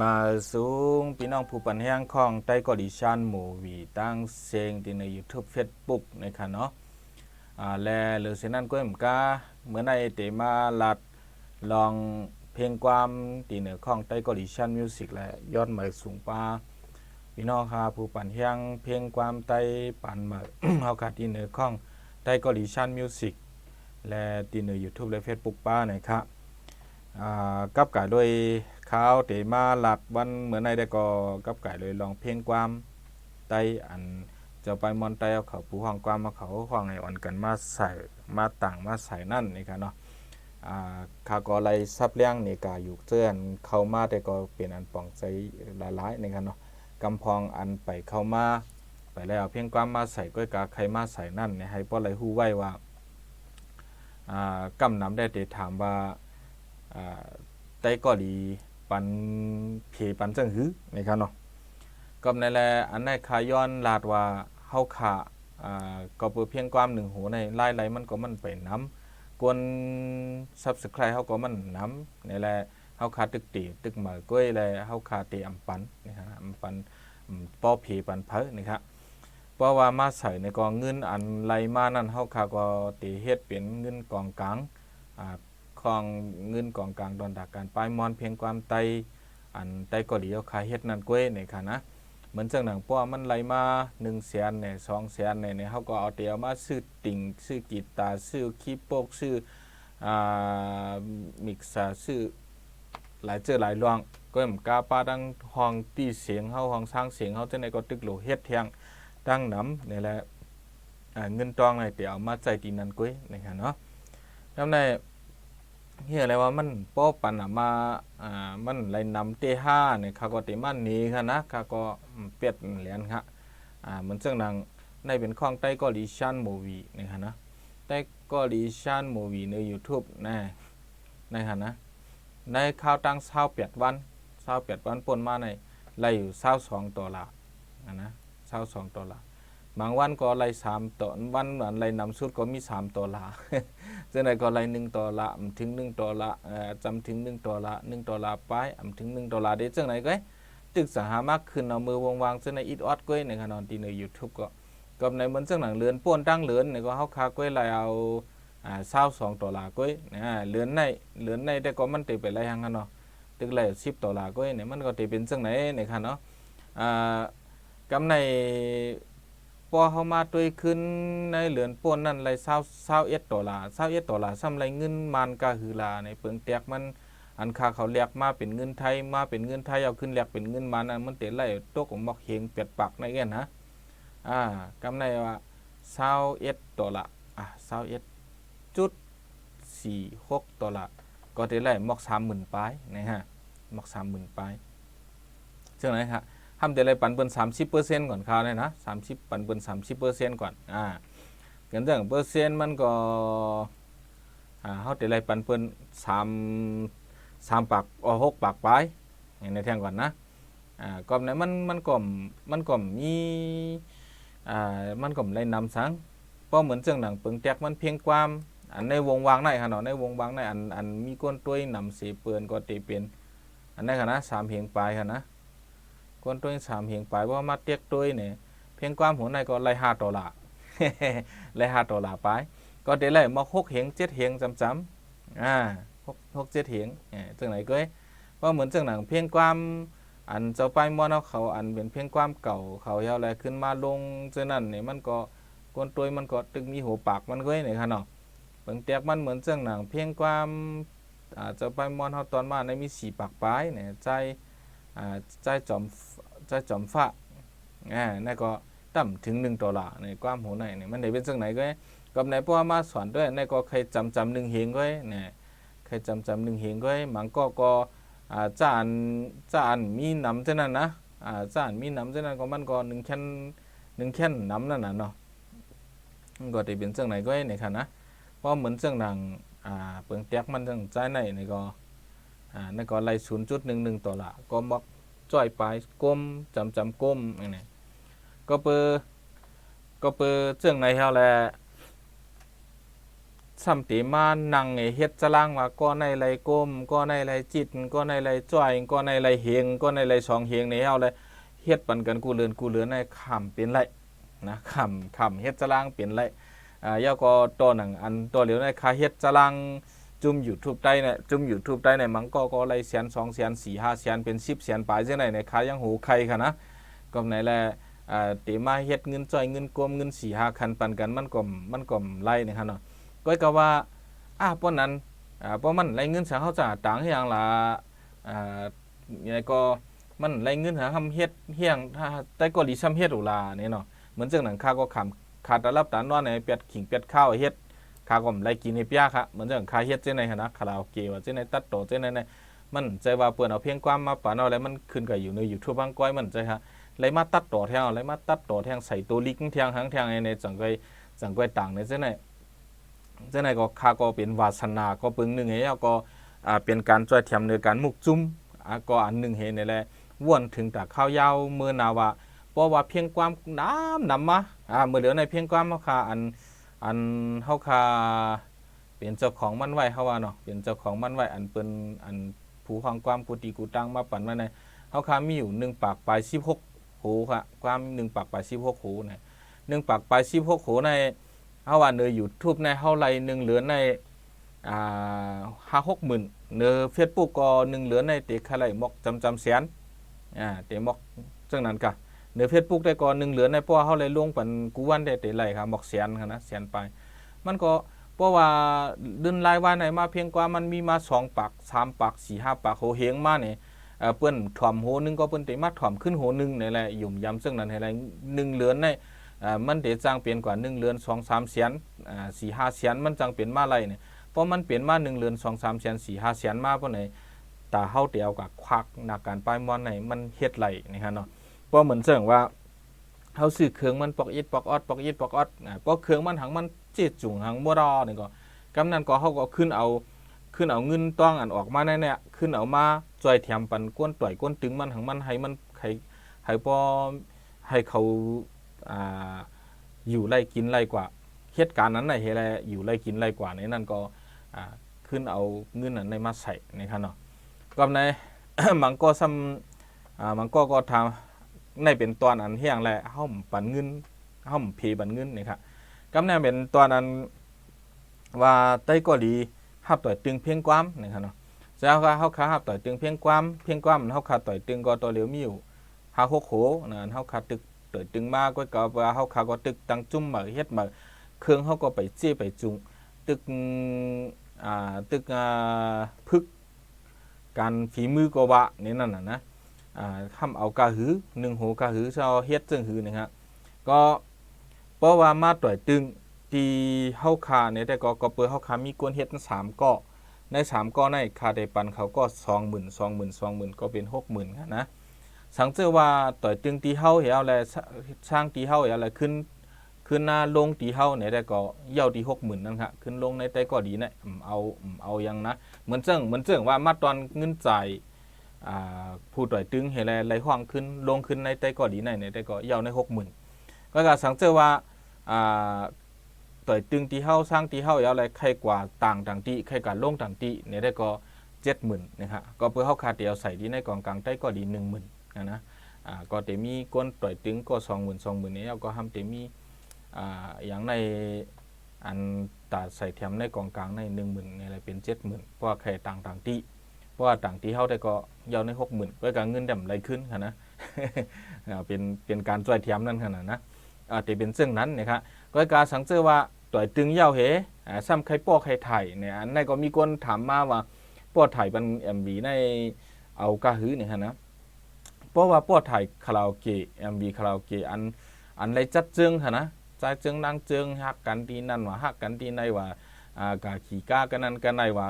มาสูงพี่น้องผู้ปันแห้งของใต้กอดิชันหมู่วีตั้งเสียงที่ใน YouTube Facebook นะครับเนาะและหรือเช่นนั้นก็เหมือนกันเหมือนในเตมาลัดลองเพลงความตีเหนือของใต้กอดิชันมิวสิกและยอดหมายสูงป้าพี่น้องค่ะผู้ปันแห้งเพลงความใต้ปันมา เฮาคาตีเหนือของใต้กอดิชันมิวสิกและตีเหนือ YouTube และ Facebook ป้านะครับกับกายโดยข้าวเตมาหลักวันเหมือนในได้ก็กับกายเลยลองเพลงความไตอันจะไปมอนไตเอาเขาปูห้องความมาเขาห้องไออ่อนกันมาใส่มาต่างมาใส่นั่นนี่ครับเนาะข้าก็เลยซับเลี้ยงนี่ก็อยู่เจือนเข้ามาแต่ก็เป็นอันป่องใจหลายๆนี่ครับเนาะกำพองอันไปเข้ามาไปแล้วเพลงความมาใส่ก้อยกาใครมาใส่นั่นเนี่ยให้ป้อไรฮู้ไว้ว่ากำนำได้แต่ถามว่าไต้ก็ดีปันเพปันจังหื้อนะครับเนาะก็ในแลอันในคาย้อนลาดว่าเฮาขาก็เปิดเพียงความหนึ่งหูในไล่ไหลมันก็มันไปน้ำกวน Subscribe เฮาก็มันน้ำในแลเฮาขาตึกตีตึกเหมอก้อยแลเฮาขาตีอำปันนะครับอำปันป้อเพปันเพอนะครับเพราะว่ามาใส่ในกองเงินอันไหลมานั่นเฮาขาก็ตีเฮ็ดเป็นเงินกองกลางของเงินกองกลางดอนดากการป้ายมอนเพียงความไตอันไตก็ดีเอาขายเฮ็ดนั่นก้วยนี่ค่ะนะเหมือนจังหนังป้อมันไหลมา100,000เนี่ย200,000เนี่ยเฮาก็เอาเตียวมาซื้อติ่งซื้อกีตาร์ซื้อคีย์โปกซื้อมิกซาซื้อหลายหลายรองก็เหมือนกาป้าดังห้องตีเสียงเฮาห้องสร้างเสียงเฮาจังได๋ก็ตึกโหลเฮ็ดแทงตั้งนำนี่แหละเงินตองนี่เตียวมาใจตีนั่นก้วยนี่ค่ะเนาะนำในเฮียอะไรว่ามันป้อปันมามันไหลนำเตห้าเนี่ยข้าก็เตมันนี้ค่ะนะข้าก็เปียดเหรียญครับเหมือนเจ้าหนังในเป็นข้องใต้ก็ลิชันมูวีนะครับนะใต้ก็ลิชันมูวีใน YouTube ในค่ะนะในข่าวตั้ง28 วันปนมาในไหลอยู่$22นะ$22บางวันก็ไหล3วันไหลนำสุดก็มี$3จังได๋ก็ไหล$1ถึง$1จำถึง$1ไปถึง$1ได้จังได๋ก็ตึกสหามากขึ้นเอามือวางๆจังได๋อิดออดก้อยในขณะที่ใน YouTube ก็ในเหมือนจังหนังเลือนป่วนตั้งเลือนนี่ก็เฮาคาก้อยไหลเอา$22ก้อยเลือนในแต่ก็มันติไปไหลหังกันเนาะตึกไหล$10ก้อยเนี่ยมันก็ติเป็นจังได๋นี่ค่ะเนาะกำในพอเฮามาด้วยขึ้นในเหลือนป่นนั่นไหล$21ซ้ำไหลเงินมันกะหือลาในเปิงแตกมันอันค่าเขาเรียกมาเป็นเงินไทยเอาขึ้นเรียกเป็นเงินมันมันเตะไหลตกหมอกเฮงเปียดปักในเงี้ยนะกำในว่า$21.46ก็เตะไหลหมอก30,000ปลายนะฮะหมอก30,000ปลายซึ่งไหนฮะทำแต่ไรปันเปิ้น30%ก่อนข่าวเนี่ยนะ30ปันเปิ้น30%ก่อนเกินจังเปอร์เซ็นต์มันก็เฮาแต่ไรปันเปิ้น3ปาก6ปากปลายในแท่งก่อนนะก็ไหนมันก็มีมันก็ไรนำสังเพราะเหมือนจังหนังเปิงแตกมันเพียงความอันในวงวางในค่ะเนาะในวงวางในอันมีก้นต้วยนำเสเปิ้นก็ติเป็นอันนั้นค่ะนะ3เพียงปลายค่ะนะก้นตัว3เหียงไปว่ามาเตียกตัวเนี่ยเพียงความหัวในก็ไหล$5ไหล$5ไปก็ได้ไหลมา6เหียง7เหียงจำ6 7เหียงจังไหนก็ว่าเหมือนจังหนังเพียงความอันเจ้าไปมอนเขาอันเป็นเพียงความเก่าเขายาวแลขึ้นมาลงจังนั้นเนี่ยมันก็ก้นตัวมันก็ตึงมีหัวปากมันก็เนี่ยค่ะเนาะเบิ่งแตกมันเหมือนจังหนังเพียงความเจ้าไปมอนเฮาตอนมาในมี4ปากปลายเนี่ยใจจอมฟ้านั่นก็ต่ำถึง$1ในความหัวในเนี่ยมันได้เป็นจังไหนก็กับไหนเพราะว่ามาสอนด้วยในก็ใครจำ1เฮงก็เนี่ยใครจำ1เฮงก็มังก็จานมีน้ำจังนั้นนะจานมีน้ำจังนั้นก็มันก็1แค่นน้ำนั่นน่ะเนาะมันก็ได้เป็นจังไหนก็เนี่ยค่ะนะเพราะเหมือนจังหนังเปิงแตกมันจังใจในนี่ก็นั่นก็ไหล$0.11ก็มักจ้อยไปก้มจำก้มนี่ก็เปเจืองในเฮาแล ซ้ำเตมานั่งเฮ็ดจะล่างว่าก็ในไรก้มก็ในไรจิตก็ในไรจ้อยก็ในไรเฮงก็ในไรสองเฮงในเฮาเลยเฮ็ดปันกันกูเลือนในขำเป็นไรนะขำเฮ็ดจะล่างเป็นไรย่อก็ตัวหนังอันตัวเหลียวในคาเฮ็ดจะล่างจุ่ม YouTube ได้เนี่ยจุ่ม YouTube ได้เนี่ยมันก็ไรแสน2แสน4 5แสนเป็น10แสนปลายจังได๋ในคายังหูใครค่ะนะก็ไหนแลเตมาเฮ็ดเงินจ้อยเงินกลมเงิน4 5คันปันกันมันก็ไล่นะครับเนาะก็ว่าป้อนนั้นป้อมันไรเงินสังเฮาจะต่างอย่างล่ะยังไงก็มันไรเงินหาทำเฮ็ดเฮียงถ้าแต่ก็ลิซ้ำเฮ็ดอุลาเนี่ยเนาะเหมือนจังนั้นค่าก็ขาดตารับตานอนในเป็ดขิงเป็ดข้าวเฮ็ดค่าก็ไรกินให้เปียค่ะเหมือนจังค่าเฮ็ดจังได๋หั่นนะคาราโอเกะว่าจังได๋ตัดต่อจังได๋มันใจว่าเปิ้นเอาเพียงความมาปานเอาอะไรมันขึ้นก็อยู่ใน YouTube บางก้อยมันใจฮะไรมาตัดต่อแทงไรมาตัดต่อแทงใส่ตัวลิกแทงหางแทงในจังก้อยต่างในจังได๋จังได๋ก็ค่าก็เป็นวาสนาก็ปึงนึงให้ก็เป็นการจ่อยเทียมในการมุกจุ้มก็อันนึงเห็นนี่แหละว่นถึงแต่ข้าวยาวมื้อนาวะเพราะว่าเพียงความนำมามื้อเหลือในเพียงความเฮาค่าอันเฮาค่าเป็นเจ้าของมันไว้เฮาว่าเนาะเป็นเจ้าของมันไว้อันเปิ้นอันผู้ฟังความกูตีกูตั้งมาปั่นไว้ในเฮาค่ามีอยู่1ปากปลาย16โหค่ะความ1ปากปลาย16โหเนี่ย1ปากปลาย16โหในเฮาว่าใน YouTube ในเฮาไล่1เหลือใน5-6 หมื่นเนอ Facebook ก็1เหลือในเตะคาไลมอกจำแสนเตะมอกจังนั้นกะเนอ Facebook ได้ก็1เหลือในเพราะว่าเฮาเลยลงปันกูวันได้เตะไล่ครับมอกแสนค่ะนะแสนปลายมันก็เพราะว่าเดือนรายวันไหนมาเพียงกว่ามันมีมา2ปาก3ปาก4 5ปากโหเฮงมานี่เปิ้นถ่อมโหนึงก็เปิ้นเตะมาถ่อมขึ้นโหนึงนี่แหละยุ่มยำซึ่งนั้นให้ไร1เหลือในมันเตะจังเปลี่ยนกว่า1เหลือน 2-3 แสน4-5 แสนมันจังเปลี่ยนมาไรนี่เพราะมันเปลี่ยนมา1เหลือน 2-3 แสน4-5 แสนมาเพราะไหนตาเฮาเตียวกับควักหนักการป้ายมอนไหนมันเฮ็ดไหลนี่ฮะเนาะเพราะเหมือนเสิ่งว่าเฮาซื้อเครื่องมันปอกอิดปอกออดปอกอิดปอกออดเพราะเครื่องมันหังมันเจ็ดจุงหังบ่รอนี่ก็กำนั้นก็เฮาก็ขึ้นเอาเงินต้องอันออกมาแน่ๆขึ้นเอามาจ่อยแถมปันก้นต่อยก้นตึงมันหังมันให้มันให้พอให้เขาอยู่ไล่กินไล่กว่าเหตุการณ์นั้นน่ะเฮ็ดให้อยู่ไล่กินไล่กว่าในนั้นก็ขึ้นเอาเงินนั้นในมาใส่นะครับเนาะก็ใน มันก็ซ้ำมันก็ทำในเป็นตอนอันเฮียงแหละเฮาปันเงินเฮาเพบันเงินนี่ครับกำแนเป็นตอนนั้นว่าใต้ก็ดีฮับต่อยตึงเพียงความนะครับเนาะแล้วก็เฮาขาฮับต่อยตึงเพียงความเฮาขาต่อยตึงก็ตัวเหลียวมีอยู่5-6โหนั่นเฮาขาตึกต่อยตึงมาก็ว่าเฮาขาก็ตึกตั้งจุ่มมาเฮ็ดมาเครื่องเฮาก็ไปเจ้ไปจุงตึกพึกการฝีมือก็ว่านี่นั่นน่ะนะทำเอากะหือ1โหกะหือเจ้าเฮ็ดจังหือนะครับก็เพราะว่ามาต่อยตึงที่เฮาคาเนี่ยแต่ก็เปิ้นเฮาคามีกวนเฮ็ด3ก้อใน3ก้อในคาได้ปันเขาก็ 20,000 ก็เป็น 60,000ค่ะนะสังเกตว่าต่อยตึงตีเฮาเหี่ยวแลสร้างตีเฮาเหี่ยวแลขึ้นหน้าลงตีเฮาเนี่ยได้ก็เย่าที่ 60,000 นั่นค่ะขึ้นลงในแต่ก็ดีนะเอายังนะเหมือนเจิงว่ามาตอนเงินจ่ายผู้ต่อยตึงเห็นไหลห้องขึ้นลงขึ้นในแต่ก็ดีในแต่ก็เย่าใน 60,000 ก็สังเกตว่าต่อยตึงตีเฮาสร้างตีเฮาเหี่ยวแลใครกว่าต่างตีใครกว่าลงต่างตีเนี่ยได้ก็ 70,000 นะครับก็เพื่อเฮาคาเตียวใส่ที่ในกองกลางใต้ก็ดี 10,000 นะก็เตมีก้นต่อยตึงก็ 20,000 เนี่ยก็ทำเตมีอย่างในอันตัดใส่แถมในกองกลางใน 10,000 นี่แหละเป็น 70,000 เพราะว่าใครต่างตีเพราะว่าต่างตีเฮาได้ก็ยาวใน 60,000 ก็การเงินดำไหลขึ้นค่ะนะ เป็นการจ่อยแถมนั่นขนาดนะแต่เป็นซึ่งนั้นนะครับก็การสังเกตว่าต่อยตึงยาวเหซ้ำใครป้อใครถ่ายเนี่ยอันนั้นก็มีคนถามมาว่าป้อถ่ายเป็น MV ในเอากะหือเนี่ยฮะนะเพราะว่าป้อถ่ายคาราโอเกะ MV คาราโอเกะอันไรจัดจึงค่ะนะจัดจึงนางจึงฮักกันที่นั่นว่าฮักกันที่ในว่ากะขี่ก้ากันนั้นกันในว่า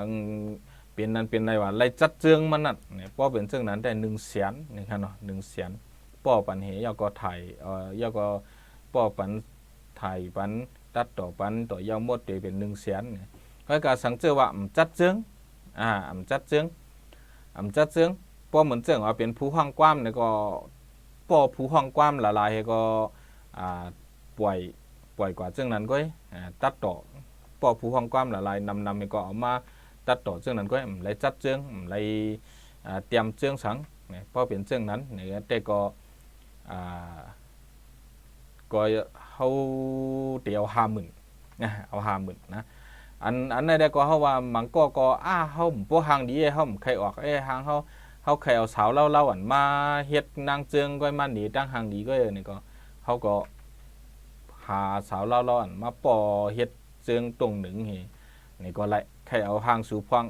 เป็นนั้นเป็นในว่าไรจัดจึงมันนั่นเนี่ยป้อเป็นซึ่งนั้นได้1 แสนนี่ค่ะเนาะ1 แสนป้อปันเหยาก็ถ่ายยาก็ป้อปันถ่ายปันตัดต่อปันต่อยาวหมดเป็น1 แสนเนี่ยก็การสังเกตว่าจัดจึงจัดจึงป้อเหมือนเจิงว่าเป็นผู้ห้องความเนี่ยก็ป้อผู้ห้องความละลายก็ปล่อยกว่าเจิงนั้นก็ตัดต่อ ปอผู้ห้องความหลายนำก็เอามาตัดต่อเรื่องนั้นก็ไหลจัดเรื่องไหลเตรียมเรื่องสังเนี่ยพอเป็นเรื่องนั้นเนี่ยแต่ก็เขาเดี๋ยว50,000นะเอา50,000นะอันนั้นได้ก็เขาว่ามันก็เขาพวกหางดีเขาใครออกหางเขาใครเอาสาวเล่าอันมาเฮ็ดนางเจืองก็มาหนีตั้งหางดีก็นี่ก็เขาก็หาสาวเล่าอันมาปอเฮ็ดเจืองตรงหนึ่งนี่ก็ไรใครเอาหางสูพวง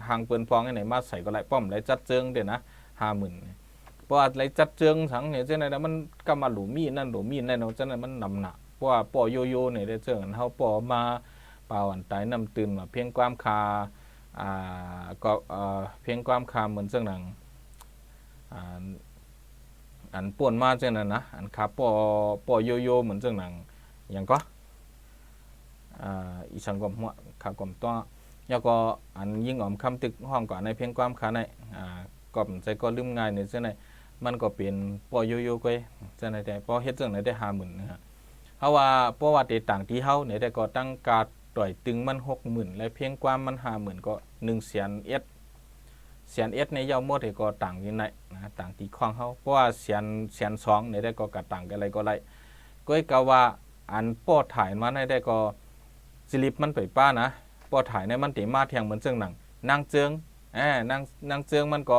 หางเปิ้นพวงไหนมาใส่ก็ไรป้อมไรจัดเจืองเดี๋ยวนะ50,000เพราะอะไรจัดเจืองสังเนี่ยเจ้าไหนมันก็มาหลูมีนั่นหลูมีนั่นเนาะเจ้าไหนมันนำหนักเพราะว่าปอโยเนี่ยได้เจืองเขาปอมาเปล่าอันตายน้ำตื่นมาเพียงความคาก็เพียงความคาเหมือนเจ้าหนังอันป่วนมาเจ้านั้นนะอันคาปอโยเหมือนเจ้าหนังอย่างก็อีสังกมหัวขากลมตัวแล้วก็อันยิ่งอมคำตึกห้องก่อนในเพียงความคาในก็ใจก็ลืมง่ายในเจ้าไหนมันก็เป็นปอโยก็เจ้าไหนแต่ปอเฮ็ดเจ้าไหนได้50,000นะฮะเพราะว่าเพราะว่าต่างที่เฮาเนี่ยแต่ก็ตั้งการต่อยตึงมัน60,000และเพียงความมัน50,000ก็100,000 ในยาวหมดก็ต่างอยู่ไหนนะต่างที่ข้องเฮาเพราะว่า100,002เนี่ยได้ก็กระต่างกันอะไรก็ไรก็กะว่าอันป้อถ่ายมาได้ก็สลิปมันไปป้านะป้อถ่ายในมันติมาเทียงเหมือนเจิงหนังนางเจิงนางเจิงมันก็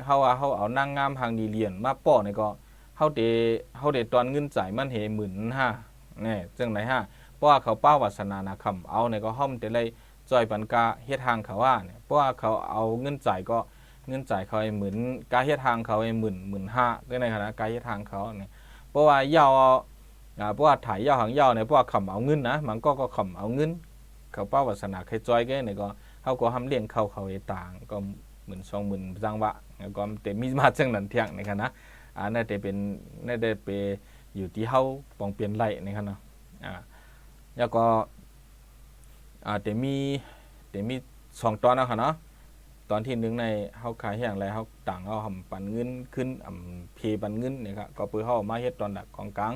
เฮาเอานางงามหางดีเลียนมาป้อเนี่ยก็เฮาเดตอนเงินจ่ายมัน15,000เนี่ยเจิงไหนเพราะว่าเขาป้าวาสนานาคำเอาเนี่ยก็ห้อมแต่เลยจอยปันกาเฮ็ดทางเขาว่าเนี่ยเพราะว่าเขาเอาเงินจ่ายเขากาเฮ็ดทางเขา15,000ก็ในขณะกาเฮ็ดทางเขาเนี่ยเพราะว่ายาวเพราะว่าถ่ายยาวหางยาวเนี่ยเพราะว่าคำเอาเงินนะมันก็คำเอาเงินเขาป้าวาสนาใครจอยก็เนี่ยก็เขาก็ทำเลี้ยงเขาต่างก็20,000จังหวะก็แต่มีมาจังนั้นเที่ยงในขณะน่าจะไปอยู่ที่เฮาปองเปลี่ยนไหลในขณะแล้วก็แต่มี2ตอนนะครับเนาะตอนที่1ในเฮาขายอย่างไรเฮาต่างเฮาทำปันเงินขึ้นเพปันเงินนี่ครับก็เพื่อเฮามาเฮ็ดตอนดักของกลาง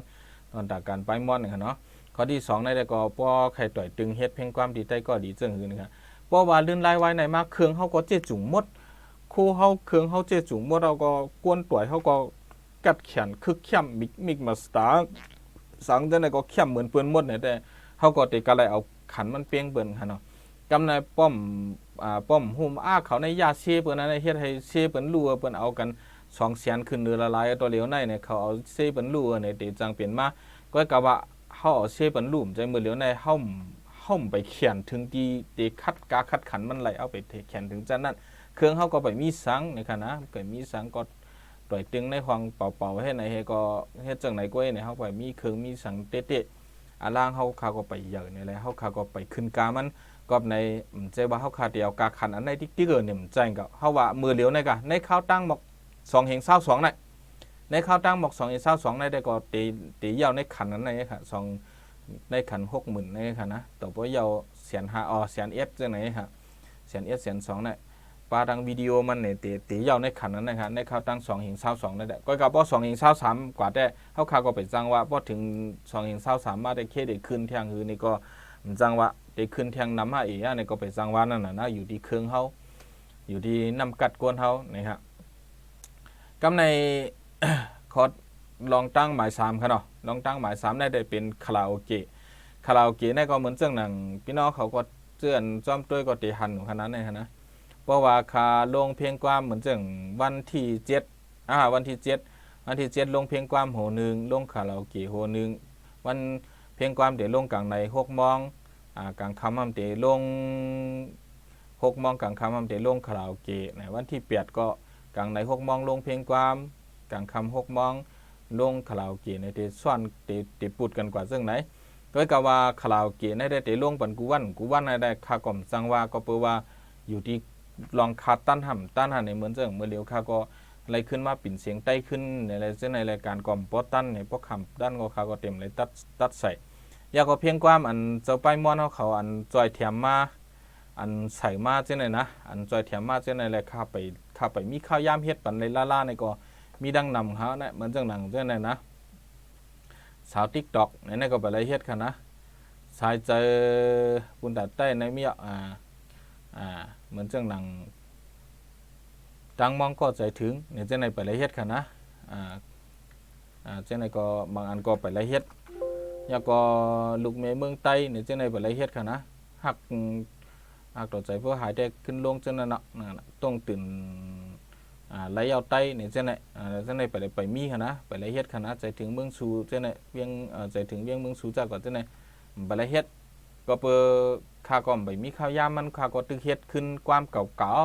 ตอนดักการไปม่อนนี่ครับเนาะข้อที่2ในได้ก็ป้อไข่ต่อยตึงเฮ็ดเพ่งความดีใจก็ดีจังหือนะครับป้อว่าลื่นลายไว้ในมาเครื่องเฮาก็เจ๊จุ๋งหมดคู่เฮาเครื่องเฮาเจ๊จุ๋งหมดเราก็กวนต่อยเฮาก็กัดแขนคึกเข้มมิกมาสตาร์สังจังได๋ก็เข้มเหมือนเปิ้นหมดเนี่ยแต่เฮาก็ติก็เลยเอาขันมันเปียงเบิ่นค่ะเนาะกำในป้อมหุ่มเขาในยาเชเปิ้นนั้นเฮ็ดให้เชเปิ้นรู้เปิ้นเอากัน200,000ขึ้นเดือนละลายตัวเหลียวในเนี่ยเขาเอาเชเปิ้นรู้เนี่ยติจังเป็นมาก็กะว่าเฮาเอาเชเปิ้นรู้ใจมือเหลียวในเฮาไปเขียนถึงที่คัดขันมันไหลเอาไปเขียนถึงจังนั้นเครื่องเฮาก็ไปมีสังในค่ะนะก็มีสังก็ต่อยตึงในห้องเป่าๆให้ไหนให้ก็เฮ็ดจังไหนก็เนี่ยเฮาไปมีเครื่องมีสังเตะล่างเฮาก็ไปเยอะนี่แหละเฮาก็ไปขึ้นกามันก็ในใจว่าเฮาขาเดียวกาขันอันไหนที่เกิดเนี่ยมันใจก็เฮาว่ามือเหลียวในกะในข้าวตั้งหมอก2/22น่ะในข้าวตั้งหมอก2/22ได้ก็ตียาวในขันนั้นในค่ะ2ในขัน60,000ในค่ะนะต่อไปยาว100,000จังไหนฮะ100,000 น่ะปาดังวิดีโอมันเนี่ยตียาวในขันนั้นนะครับในข้าวตั้ง2/22ได้ก็กับบ่2/23กว่าแต่เฮาก็ไปจังว่าบ่ถึง2/23มาได้เคได้ขึ้นเที่ยงหือนี่ก็จังว่าได้ขึ้นเที่ยงนำมาอีกนี่ก็ไปจังว่านั่นน่ะนะอยู่ที่เครื่องเฮาอยู่ที่น้ำกัดกวนเฮานี่ฮะกำในขอลองตั้งหมาย3ค่ะเนาะลองตั้งหมาย3ได้เป็นคาราโอเกะนี่ก็เหมือนจังหนังพี่น้องเขาก็เจื้อนจ้อมต้วยก็ติหันขนาดนั้นนะเพราะว่าคาลงเพียงความเหมือนจังวันที่7วันที่7ลงเพียงความโหนึงลงคาราโอเกะโหนึงวันเพียงความเดี๋ยวลงกลางใน6 โมงกลางค่ำเดี๋ยวลง6 โมงกลางค่ำเดี๋ยวลงคาราโอเกะในวันที่8ก็กลางใน6 โมงลงเพียงความกลางค่ำ6 โมงลงคาราโอเกะในเตซ่อนเตปุดกันกว่าซึ่งไหนโดยกับว่าคาราโอเกะได้เตลงปันกูวันได้ค่าก่อมจังว่าก็เปว่าอยู่ที่ลองคาตั้นหันในเหมือนเมื่อเลียวค่าก็อะไรขึ้นมาปิ่นเสียงใต้ขึ้นในอะไรเช่นในรายการก่อมป๊อตั้นในพวกคำด้านก็ค่าก็เต็มเลยตัดใส่ยาก็เพียงความอันเจ้าป้ายม้อนเขาอันจอยแถมมาอันใส่มาเช่นไหนนะอันจอยแถมมาเช่นไหนเลยค่าไปมีข้าวยามเฮ็ดปันในล่าในก็มีดังนำเขาเนี่ยเหมือนจังหนังเช่นไหนนะสาว TikTok ในนั้นก็ไปไล่เฮ็ดค่ะนะส สายใจปุ่นตัดใต้ในเมียเหมือนเจ้าหนังดังมองก็ใจถึงเนี่ยเจ้าในไปละเฮ็ดค่ะนะเจ้าในก็บางอันก็ไปละเฮ็ดยาก็ลูกเมย์เมืองใต้เนี่ยเจ้าในไปละเฮ็ดค่ะนะหักต่อใจเพื่อหายใจขึ้นลงเจ้านั่นต้องตื่นไหลเอาไตเนี่ยเจ้าในไปมีค่ะนะไปละเฮ็ดค่ะนะใจถึงเมืองสูเจ้าในเวียงใจถึงเวียงเมืองสูจากก่อนเจ้าในไปละเฮ็ดก็เปิดข้าก็ไปมีข้าวยามมันข้าก็ตึกเฮ็ดขึ้นความเก่า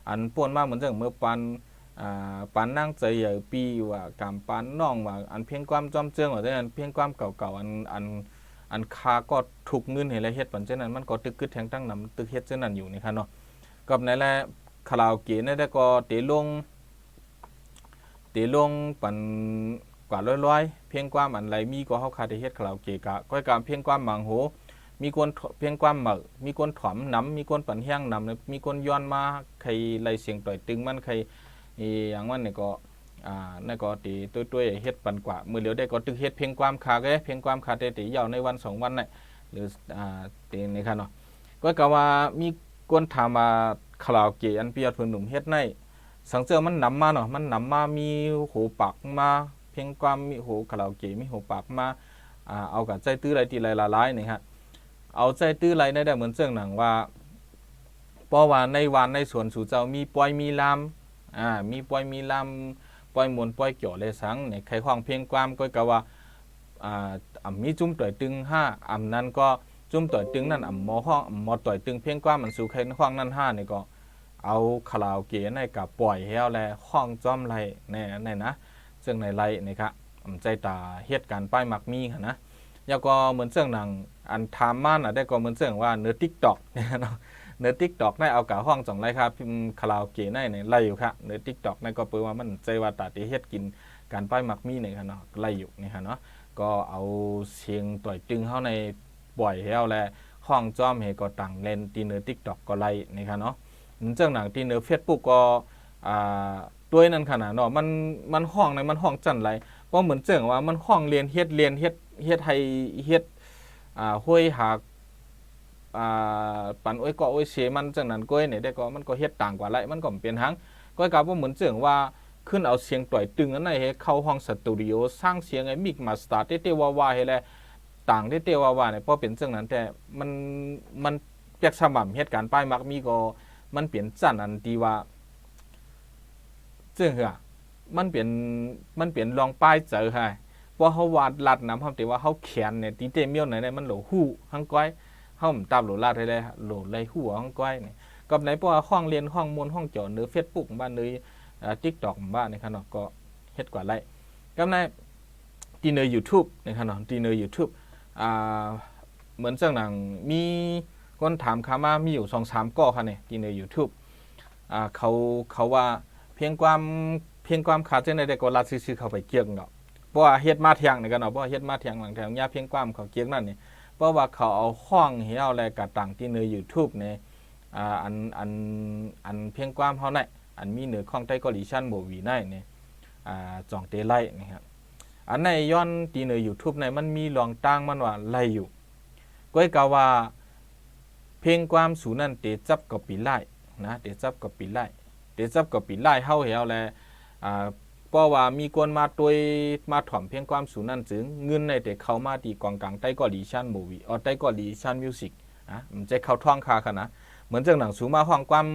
อันป่วนมาเหมือนจังเมื่อปันนั่งใจใหญ่ปีว่ากำปันน้องว่าอันเพียงความจอมเจืองว่าแต่นั้นเพียงความเก่าอันคาก็ถูกเงินเห็นแล้วเฮ็ดปันเช่นนั้นมันก็ตึกกึดแทงตั้งนำตึกเฮ็ดเช่นนั้นอยู่นี่ครับเนาะกับในแลคาราโอเกะนี่ได้ก็เตะลงปันกว่าร้อยเพียงความอันไรมีก็เฮาคาได้เฮ็ดคาราโอเกะกะก็การเพียงความหมังโหมีคนเพียงความหมักมีคนถอมน้ำมีคนปั่นแห้งน้ำมีคนย้อนมาใครไล่เสียงต่อยตึงมันใครอย่างว่าเนี่ยก็นั่นก็ตีตัวเฮ็ดปันกว่ามือเหลียวได้ก็ตึกเฮ็ดเพียงความขาดเพียงความขาดตียาวในวัน2วันน่ะหรือตีนี่ค่ะเนาะก็กะว่ามีคนถามมาคาราโอเกะอันเปียดเพิ่นหนุ่มเฮ็ดในสังเจอมันนำมาเนาะมันนำมามีหูปากมาเพียงความมีหูคาราโอเกะมีหูปากมาเอากับใจตื้ออะไรตีหลายๆนี่ฮะเอาใจตื้ออะไรได้เหมือนเรื่องหนังว่าเพราะว่าในวันในสวนสู่เจ้ามีปอยมีลำมีปอยมีลำปอยมวนปอยเกี่ยวเลยสังเนี่ยใครห้องเพียงความก็กะว่ามีจุ่มต่อยตึง5นั้นก็จุ่มต่อยตึงนั่นหมอห้องหมอต่อยตึงเพียงความมันสู่ใครห้องนั่น5นี่ก็เอาคาราโอเกะในกับปล่อยให้เอาแลห้องจ้อมไรในนะซึ่งในไรนี่ครับใจตาเหตุการณ์ป้ายมักมีค่ะนะแล้วก็เหมือนเรื่องหนังอันทามมันได้ก็เหมือนเรื่องว่าเนื้อ TikTok เนี่ยเนาะเนื้อ TikTok ได้เอากับห้อง2ไรครับพิมพ์คาราโอเกะในไล่อยู่ครับเนื้อ TikTok นั่นก็แปลว่ามันใจว่าตาที่เฮ็ดกินการป้ายมักมีนี่ครับเนาะไล่อยู่นี่ครับเนาะก็เอาเสียงต่อยตึงเข้าในปล่อยให้เอาแลห้องจ้อมให้ก็ต่างเล่นที่เนื้อ TikTok ก็ไล่นี่ครับเนาะเรื่องหนังที่เนื้อ Facebook ก็ด้วยนั่นขนาดเนาะมันห้องในมันห้องจันไรเพราะเหมือนเจ๋งว่ามันห้องเรียนเฮ็ดให้เฮ็ดห้วยหักปันอ้อยเกาะอ้อยเสมันจังนั้นก้อยเนี่ยได้ก็มันก็เฮ็ดต่างกว่าไรมันก็เป็นทั้งก้อยกับว่าเหมือนเจ๋งว่าขึ้นเอาเสียงต่อยตึงอันไหนให้เข้าห้องสตูดิโอสร้างเสียงไอ้มิกมาสตาร์เต้ว่าให้แลต่างเต้ว่าเนี่ยเพราะเป็นจังนั้นแต่มันแยกสม่ำเหตุการณ์ป้ายมักมีก็มันเปลี่ยนจันอันที่ว่าเจ๋งเหรอมันเปลี่ยนลองป้ายเจอให้เพราะเขาวาดลัดน้ำเขาแต่ว่าเขาเขียนเนี่ยตีเตมียวไหนเนี่ยมันโหลหู้ทั้งก้อยเขาตามโหลลาดให้เลยโหลเลยหู้ทั้งก้อยเนี่ยกับไหนเพราะว่าห้องเรียนห้องมนห้องจอเนื้อเฟซบุ๊กบ้านเนื้อTikTokบ้านในขนมก็เฮ็ดกว่าไรกับไหนตีเนื้อ YouTube ในขนมตีเนื้อ YouTube เหมือนเรื่องหนังมีคนถามขามามีอยู่ 2-3 ก้อค่ะเนี่ยตีเนื้อ YouTube เขาว่าเพียงความขาดใจในแต่ก็รัดซื้อเข้าไปเกี่ยงเนาะเพราะว่าเฮ็ดมาเถียงในกันเนาะเพราะเฮ็ดมาเถียงหลังแถวยาเพียงความเขาเกี่ยงนั่นนี่เพราะว่าเขาเอาห้องให้เอาอะไรกะต่างที่ใน YouTube เนี่ยอันเพียงความเฮาได้อันมีเหนือข้องใต้ก็ลิชั่นบ่วีได้เนี่ยจ่องเตไลนะครับอันในย้อนที่ใน YouTube ในมันมีรองตั้งมันว่าไล่อยู่ก้อยกะว่าเพียงความสูนั่นเตจับกับปีไล่นะเตจับกับปีไล่เฮาเหี่ยวแลเพราะว่ามีคนมาตวยมาถ่อมเพียงความสูนั่นจึงเงินในแต่เข้ามาที่กองกลางใต้ก็ลิชั่นมูวี่ใต้ก็ลิชั่นมิวสิกมันจะเข้าท่องคาค่ะนะเหมือนจังหนังสูมาห้องความ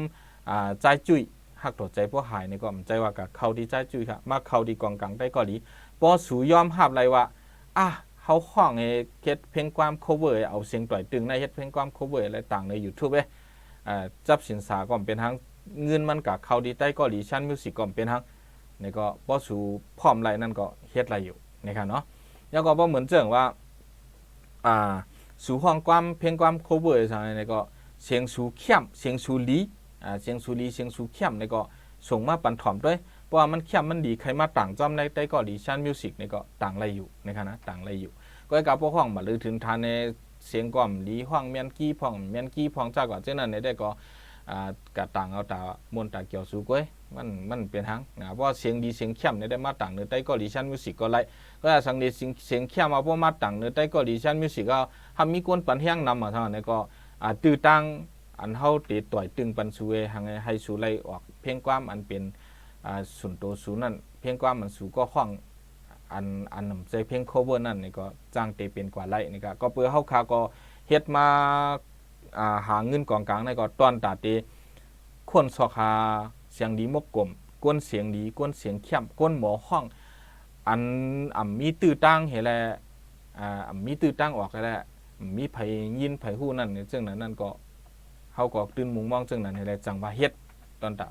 ใจจุ้ยหักตัวใจพวกหายในก็มันใจว่ากับเข้าที่ใจจุ้ยค่ะมาเข้าที่กองกลางใต้ก็ลิพอสูยอมหับอะไรว่าเขาห้องเฮ็ดเพียงความ cover เอาเสียงต่อยตึงในเฮ็ดเพียงความ cover อะไรต่างใน YouTube จับสินสาก็เป็นทั้งเงินมันกับเขาดีใต้ก็ลิชั่นมิวสิกก็เป็นทั้งนี่ก็ป้อสูพร้อมไรนั่นก็เฮ็ดไรอยู่นะครับเนาะแล้วก็ป้อเหมือนเจิงว่าสูห้องความเพียงความโคเวอร์อะไรนี่ก็เสียงสูเข้มเสียงสูลีเสียงสูลีเสียงสูเข้มนี่ก็ส่งมาปันถ่อมด้วยเพราะว่ามันเข้มมันดีใครมาต่างจอมในใต้ก็ลิชั่นมิวสิกนี่ก็ต่างไรอยู่นะครับนะต่างไรอยู่ก็กับพวกห้องมาลือถึงทานในเสียงก่อมลีห้องเมียนกี้พองเจ้าก็เจ้านั้นได้ก็ กะต่างเอาตามวนตาเกี่ยวสูก้อยมันเป็นหังนะเพราะเสียงดีเสียงเข้มเนี่ยได้มาต่างเนื้อใต้ก็ดิชันมิวสิกก็ไล่ก็สังเกตเสียงเข้มมาเพราะมาต่างเนื้อใต้ก็ดิชันมิวสิกก็ทำมีกวนปันเฮียงนำมาเท่านั้นก็ตื้อตั้งอันเฮาติดต่อยตึงปันสูเอหังให้สูไล่ออกเพียงความอันเป็นส่วนตัวสูนั่นเพียงความมันสูก็ห้องอันนำใจเพียง cover นั่นนี่ก็จ้างเตเป็นกว่าไล่นี่ก็เปื่อเฮาคาก็เฮ็ดมาหาเงินกองกลางนี่ก็ตอนตาเตคนสอกหาเสียงดีมกกลมก้นเสียงดีก้นเสียงเข้มก้นหมอห้องอันมีตื้อตั้งเห็นแหละมีตื้อตั้งออกแล้วมีไผยินไผฮู้นั่นเนี่ยซึ่งนั่นก็เฮาก็ตื่นมุงมองซึ่งนั้นเห็นแหละจังว่าเฮ็ดตอนตา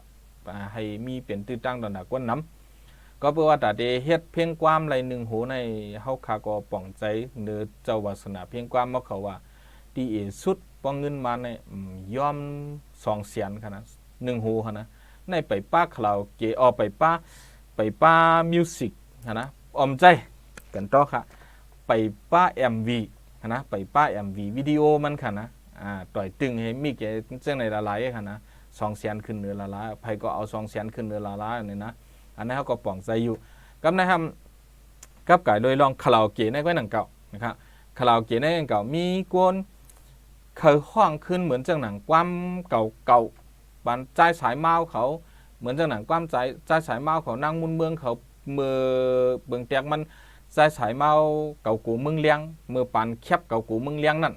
ให้มีเป็นตื้อตั้งตอนตาก้นน้ำก็เพื่อว่าตาเดเฮ็ดเพียงความไรหนึ่งโหในเฮาคาก็ป่องใจเนื้อเจ้าวาสนาเพียงความมาเขาว่าดีเอสุดป้องเงินมาในยอม2เสียนขนาด1โหนะในไปป้าคลาวเกอไปป้ามิวสิกนะอมใจกันต่อค่ะไปป้า MV นะไปป้า MV วิดีโอมันค่ะนะต่อยตึงให้มีแกจังในละลายค่ะนะ2เสียนขึ้นเนื้อละลายไผก็เอา2เสียนขึ้นเนื้อละลายนี่นะอันนั้นเขาก็ป่องใจอยู่กับนะครับกับไก่โดยลองคาราโอเกะในไว้หนังเก่านะครับคาราโอเกะในหนังเก่ามีกวนเคยห้องขึ้นเหมือนจังหนังความเก่าบันใจสายเมาเขาเหมือนจังหนังความใจสายเมาเขานั่งมุนเมืองเขาเมื่อเบืองแตกมันใจสายเมาเก่ากูเมืองเลี้ยงเมื่อปานแคบเก่ากูเมืองเลี้ยงนั่น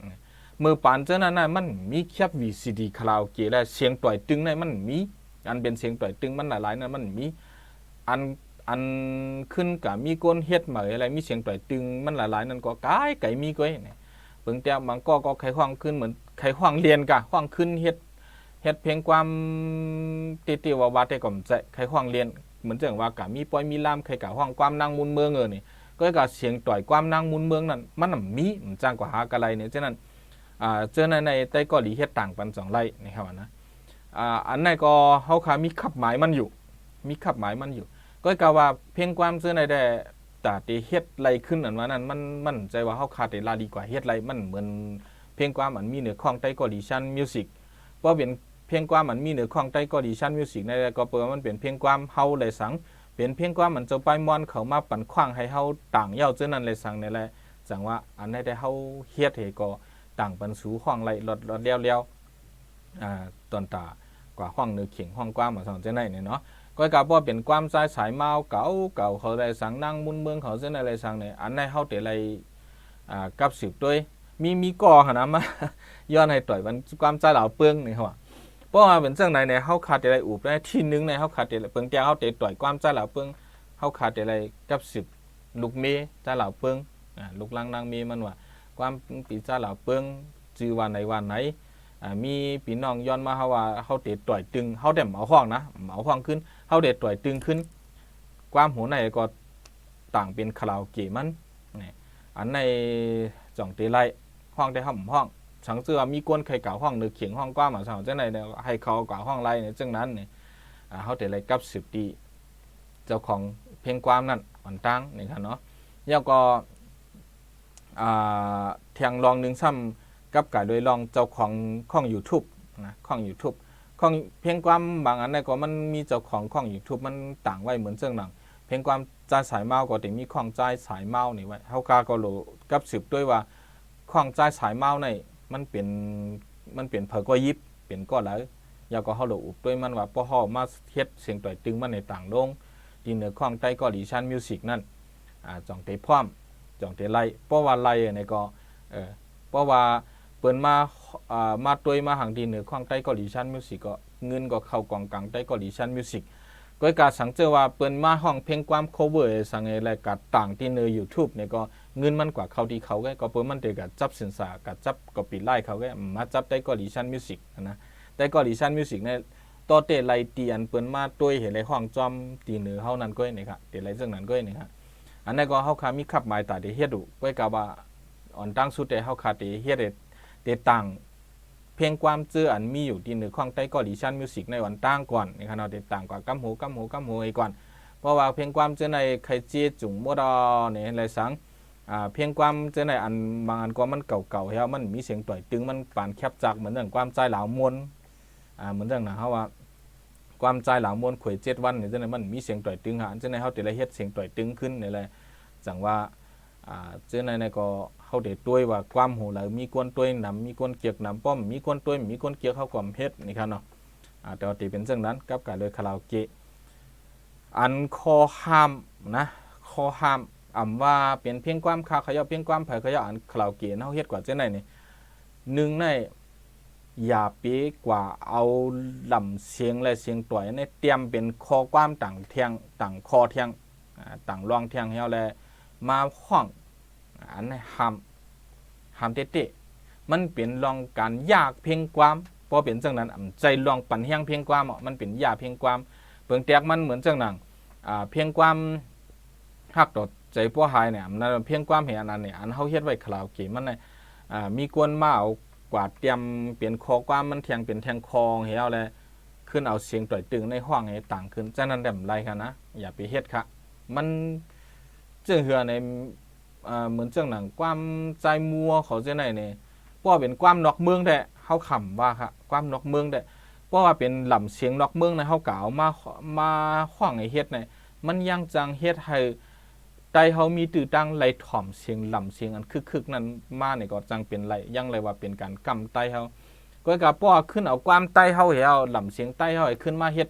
เมื่อปานเจ้านั้นมันมีแคบ VCD คาราโอเกะและเสียงต่อยตึงในมันมีอันเป็นเสียงต่อยตึงมันหลายๆนั้นมันมีอันขึ้นกับมีก้นเฮ็ดเหมยอะไรมีเสียงต่อยตึงมันหลายๆนั่นก็ไก่มีก้อยเนี่ยเบิ่งแต่บางก็ไขห้องขึ้นเหมือนไขห้องเรียนกะห้องขึ้นเฮ็ดเพลงความติวว่าแต่ก่อมใจไขห้องเรียนเหมือนจังว่ากะมีปอยมีลามไขกะห้องความนางมุนเมืองนี่ก็กะเสียงต่อยความนางมุนเมืองนั่นมันมีจ้างกว่าหากะไรเนี่ยฉะนั้นเจอในใต้เกาหลีเฮ็ดต่างปัน2ไร่นะครับนะอันนั้นก็เฮาค่ะมีขับหมายมันอยู่ก็กะว่าเพียงความซื้อในได้ตาตีเฮ็ดไรขึ้นอันว่านั้นมันใจว่าเฮาขาดลาดีกว่าเฮ็ดไรมันเหมือนเพียงความมันมีเหนือข้องใต้กอดิชันมิวสิกเพราะเป็นเพียงความมันมีเหนือข้องใต้กอดิชันมิวสิกในก็เปิดมันเป็นเพียงความเฮาเลยสังเป็นเพียงความมันจะไปมอนเขามาปั่นขว้างให้เฮาต่างเย้าเจ้านั้นเลยสังนี่แหละจังว่าอันนั้นได้เฮาเฮ็ดให้ก็ต่างปันสู่ห้องไรลดเลี้ยวตอนตากว่าห้องเนื้อเข่งห้องกว้างมาสองเจ้าไหนเนี่ยเนาะก็กะว่าเป็นความใจสายเมาเก่าเขาได้สั่งนั่งมุนเมืองเขาเส้นอะไรสั่งเนี่ยอันในเฮาแต่ไรกับสืบด้วยมีก่อขนาดมาย้อนให้ต่อยมันความใจเหล่าเปื้องนี่เขาเพราะว่าเป็นเรื่องไหนเนี่ยเฮาขาดแต่ไรอุบได้ที่นึงในเฮาขาดแต่เปื้องแต่เฮาแต่ต่อยความใจเหล่าเปื้องเฮาขาดแต่ไรกับสืบลูกเมย์ใจเหล่าเปื้องลูกลังนางเมย์มันว่าความปีใจเหล่าเปื้องจื้อวันไหนมีพี่น้องย้อนมาเขาว่าเขาเตะต่อยตึงเขาเด็มเอาห้องนะเอาห้องขึ้นเขาเตะต่อยตึงขึ้นความหัวในก็ต่างเป็นคาราโอเกะมันอันในจ่องเตะไล่ห้องได้ห้องสังเกตว่ามีก้นไข่เก่าห้องหรือเขียงห้องกว้างมาสั่งเจ้าไหนเนี่ยให้เขาเก่าห้องไล่เนี่ยจังนั้นเนี่ยเขาเตะไล่กับสืบดีเจ้าของเพลงความนั่นอ่อนตั้งนี่ครับเนาะแล้วก็เทียงลองหนึ่งซ้ำกับการโดยลองเจ้าของ YouTube นะของ YouTube ของเพียงความบางอันในก็มันมีเจ้าของ YouTube มันต่างไว้เหมือนเรื่องหนังเพียงความจ่ายสายเมาก็แต่มีของจ่ายสายเมานี่ไว้เฮากาก็รู้กับสืบด้วยว่าของจ่ายสายเมาในมันเป็นเผอก็ยิบเป็นก็แล้วยาวก็เฮารู้อุบด้วยมันว่าพอเฮามาเฮ็ดเสียงต่อยตึงมันในต่างลงที่เหนือของใต้ก็ดิชันมิวสิกนั่นจ่องเตพร้อมจ่องเตไล่เพราะว่าไล่ในก็เพราะว่าเปิ้นมาตัวยมาหังดีเหนือข้างใต้เกาหลีชันมิวสิกก็เงินก็เข้ากองกลางใต้เกาหลีชันมิวสิกก็การสังเกตว่าเปิ้นมาห้องเพลงความ cover สังเกตรายการต่างที่ใน YouTube เนี่ยก็เงินมันกว่าเขาที่เขาก็เปิ้นมันได้กับจับสินสากับจับก็ปิดไล่เขาก็มาจับใต้เกาหลีชันมิวสิกนะใต้เกาหลีชันมิวสิกเนี่ยต่อเตไล่ตีอันเปิ้นมาตัวยเห็นไรห้องจอมตีเหนือเฮานั้นก็นี่ครับเตไล่จังนั้นก็นี่ครับอันนั้นก็เฮาคามีขับหมายตาได้เฮ็ดดูก็กะว่าอ่อนตั้งสุดแต่เฮาคาได้เฮ็ดเตต่างเพียงความเจออันมีอยู่ที่เหนือข้างใต้ก็ดิชันมิวสิกในวันตั้งก่อนนะครับเราเตต่างกว่ากัมหูก่อนเพราะว่าเพียงความเจอในไคจีจุ่งมัวดอเนี่ยอะไรสังเพียงความเจอในอันบางอันก็มันเก่าๆแล้วมันมีเสียงต่อยตึงมันปานแคบจากเหมือนอย่างความใจเหลามวน เหมือนจังนะเฮาว่าความใจหลังมวลข่วย7วันนี่จังได๋มันมีเสียงต่อยตึงหาจังได๋เฮาได้เฮ็ดเสียงต่อยตึงขึ้นนี่แหละจังว่าจังได๋ในก็เฮาได้ต้วยว่าความหูหลายมีกวนต้วยนำมีกวนเกียกนำป้อมมีกวนต้วยมีกวนเกียกเฮาก็เฮ็ดนี่ครับเนาะแต่ว่าที่เป็นจังนั้นกับการเลยคาราโอเกะอันข้อห้ามนะข้อห้ามว่าเป็นเพียงความคาขยะเพียงความไผขยะอันคาราโอเกะเฮาเฮ็ดกว่าจังได๋นี่1ในอย่าปีกว่าเอาลำเสียงและเสียงต่อยในเตรียมเป็นคอความต่างเทียงต่างคอเทียงต่างรองเทียงเฮาแลมาห้องอันนี้ห้ามเตะมันเป็นรองการยากเพียงความพอเป็นจังนั้นใจลองปั่นเฮียงเพียงความมันเป็นยากเพียงความเปิงแตกมันเหมือนจังนั้นเพียงความฮักต่อใจปัวหายเนี่ยมันเพียงความเห็นอันนั้นเนี่ยอันเฮาเฮ็ดไว้คาราโอเกะมันมีกวนมาเอากวาดเตรียมเปลี่ยนคอความมันเทียงเป็นแทงคอเหี่ยวแลขึ้นเอาเสียงต่อยตึงในห้องให้ต่างขึ้นจังนั้นได้ไรค่ะนะอย่าไปเฮ็ดค่ะมันจึงเหือในเหมือนจังหนังความใจมัวเขาจังได๋นี่เพราะเป็นความนอกเมืองแท้เฮาขำว่าค่ะความนอกเมืองแท้เพราะว่าเป็นลำเสียงนอกเมืองในเฮากล่าวมาห้องให้เฮ็ดนี่มันยังจังเฮ็ดให้ไตเฮามีตื้อตั้งไหลถ่อมเสียงลำเสียงอันคึกๆนั้นมานี่ก็จังเป็นไหลยังเลยว่าเป็นการกำไตเฮาก็กะป้อขึ้นเอาความไตเฮาเหี่ยวลำเสียงไตเฮาให้ขึ้นมาเฮ็ด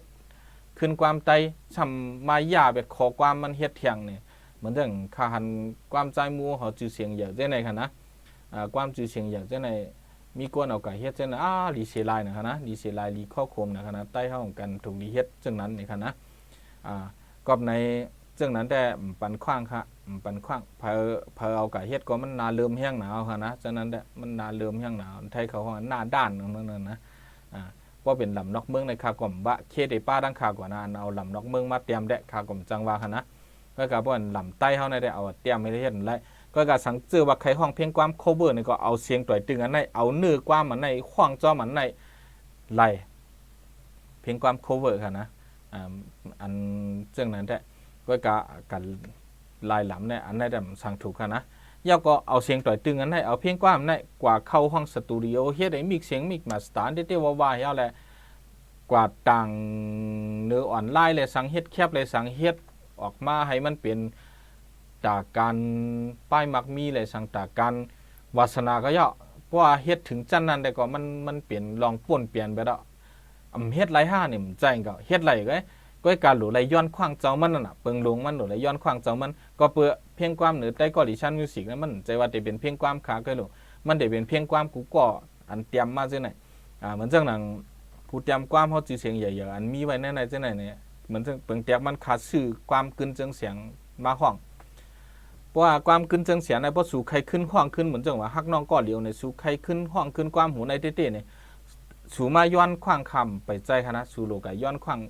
ขึ้นความไตซำมายาแบบขอความมันเฮ็ดเถียงนี่เหมือนจังคาหันความใจมัวเฮาจื้อเสียงเยอะจังได๋คั่นนะความจื้อเสียงเยอะจังได๋มีกวนเอากะเฮ็ดจังนะลีเสลายนะคั่นนะลีเสลายลีข้อโคมนะคั่นนะไตเฮากันถูกลีเฮ็ดจังนั้นนี่คั่นนะกอบในจังนั้นแต่ปันขว้างค่ะปันขว้างเพอเอากะเฮ็ดก็มันนาเริ่มแห้งหนาวค่ะนะจังนั้นแต่มันนาเริ่มแห้งหนาวไทยเขาว่าหน้าด้านนั่นนะว่าเป็นลำนอกเมืองในคากล่อมบะเคได้ป้าดังคากว่านะเอาลำนอกเมืองมาเตรียมแดะคากล่อมจังว่าค่ะนะก็กะบ่ลำใต้เฮาได้เอาเตรียมให้เฮ็ดนั่นแหละก็กะสังเจอว่าใครห้องเพียงความ cover นี่ก็เอาเสียงต่อยตึงอันในเอาเนื้อความมันในขว้างจอมันในไล่เพียงความ cover ค่ะนะอันจังนั้นแท้ก็กะกันลายหลำเนี่ยอันไหนดำสั่งถูกค่ะนะยาก็เอาเสียงต่อยตึงอันไหนเอาเพียงกว่าอันไหนกว่าเข้าห้องสตูดิโอเฮ็ดให้มีเสียงมีมาสตาร์เด้ว่าเฮาแหละกว่าต่างเนื้อออนไลน์เลยสั่งเฮ็ดแคบเลยสั่งเฮ็ดออกมาให้มันเป็นจากการป้ายมักมีเลยสั่งจากการวาสนาก็เยาะเพราะว่าเฮ็ดถึงจันนั้นแต่ก็มันเปลี่ยนลองป่นเปลี่ยนไปแล้วเฮ็ดไรห้านี่มันใจก็เฮ็ดไรก็การหลุไหลย้อนขว้างเจ้ามันน่ะเปิงลงมันหลุไหลย้อนขว้างเจ้ามันก็เปื้อเพียงความเหนือใต้ก็ดิชั่นมิวสิกนั้นมันใจว่าจะเป็นเพียงความขาก็หลุมันได้เป็นเพียงความกูก็อันเตรียมมาจังไหนเหมือนจังหนังผู้เตรียมความเฮาจื้อเสียงใหญ่ๆอันมีไว้ในจังไหนเนี่ยเหมือนจังเปิงเตียกมันขาดชื่อความกึนจังเสียงมาห้องเพราะว่าความกึนจังเสียงในบ่สู่ใครขึ้นห้องขึ้นเหมือนจังว่าฮักน้องก็เหลียวในสู่ใครขึ้นห้องขึ้นความหูในเต้ๆเนี่ยสู่มาย้อนขว้างคำไปใจคณะสู่โลกย้อนขว้าง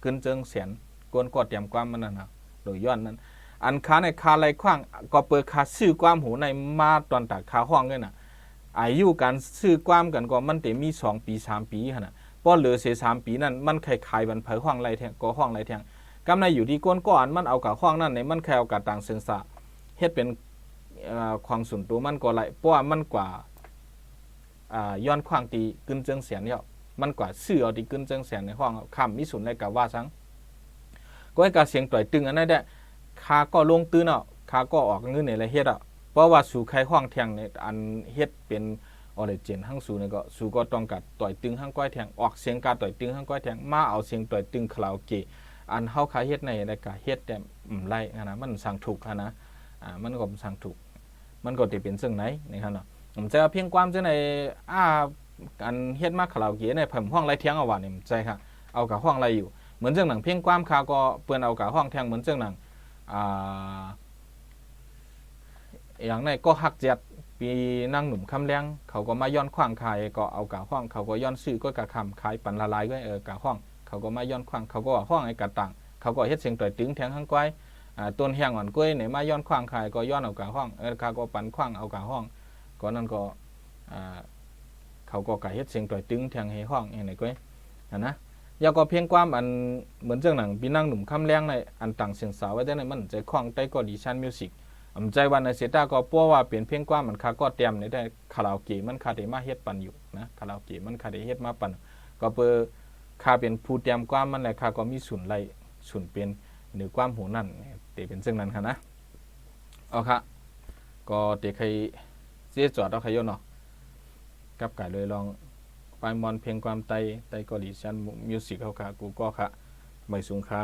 กึนเจิงเสียนกวนกอดเตรียมความมันนั่นนะโดยย้อนนั้นอันค้าในคาไหลขว้างก็เปิดคาซื้อความหูในมาตอนตากคาห้องเลยน่ะอายุการซื้อความกันก็มันเต็มมี2ปี3ปีหั่นน่ะพอเหลือเสีย3ปีนั้นมันคล้ายๆบันเผยห้องไรแทงก็ห้องไรแทงกำในอยู่ที่ก้นก้อนมันเอากับห้องนั้นในมันแค่เอากับต่างเส้นสะเฮ็ดเป็นความส่วนตัวมันก็ไหลเพราะว่ามันกว่าย้อนขว้างตีกึนเจิงเสียนเนี่ยมันกว่าซื้อเอาที่กึนเจิงเสียนในห้องคำมีสุนในกับว่าซังก็ให้การเสียงต่อยตึงอันนั้นแหละคาก็ลงตื้นอ่ะคาก็ออกเงินในละเฮ็ดอ่ะเพราะว่าสู่ใครห้องแทงในอันเฮ็ดเป็นออริจินทั้งสู่นี่ก็สู่ก็ต้องกัดต่อยตึงทั้งก้อยแทงออกเสียงการต่อยตึงทั้งก้อยแทงมาเอาเสียงต่อยตึงคาราโอเกะอันเฮาคาเฮ็ดในรายการเฮ็ดแต่ไล่นะมันสั่งถูกนะมันก็สั่งถูกมันก็สิเป็นซึ่งไหนนี่ครับเนาะผมจะเพียงความจังได๋อันเฮ็ดมาคาราโอเกะในเพิ่มห้องไรเที่ยงเอาว่านี่ใจค่ะเอากับห้องไรอยู่เหมือนจังหนังเพียงความคาก็เปิ้นเอากับห้องแทงเหมือนจังหนังอย่างในก็ฮักเจ็ดปีนั่งหนุ่มคำแรงเขาก็มาย้อนขว้างขายก็เอากับห้องเขาก็ย้อนซื้อก็กะคำขายปันละลายก็กับห้องเขาก็มาย้อนขว้างเขาก็ห้องไอ้กะต่างเขาก็เฮ็ดเสียงต่อยตึงแทงข้างก้อยต้นแห้งอ่อนกล้วยเนี่ยมาย้อนขว้างขายก็ย้อนเอากับห้องเขาก็ปันขว้างเอากับห้องก็นั่นก็เขาก็กะเฮ็ดเสียงต่อยตึงแทงให้ห้องอย่างไหนก้อยนะยาก็เพียงความอันเหมือนจังหนังปีนั่งหนุ่มคำแรงในอันต่างเสียงสาวไว้ได้ในมันใจคล้องใต้ก็ดิชั่นมิวสิกใจวันในเสตาก็เพราะว่าเปลี่ยนเพียงความมันคาก็เตรียมในได้คาราโอเกะมันคาได้มาเฮ็ดปันอยู่นะคาราโอเกะมันคาได้เฮ็ดมาปัน ก็เปอค่าเป็นผู้เตรียมความมันแหละค่าก็มีศูนย์ไล่ศูนย์เป็นหรือความหูนั่นเตเป็นซึ่งนั้นค่ะนะเอาค่ะก็เตเคยเสียจอดเอาขยนเนาะกับไก่เลยลองไปมอนเพลงความไตเกาหลีชันมิวสิกเขาค่ะกูก็ค่ะไม่สูงค่า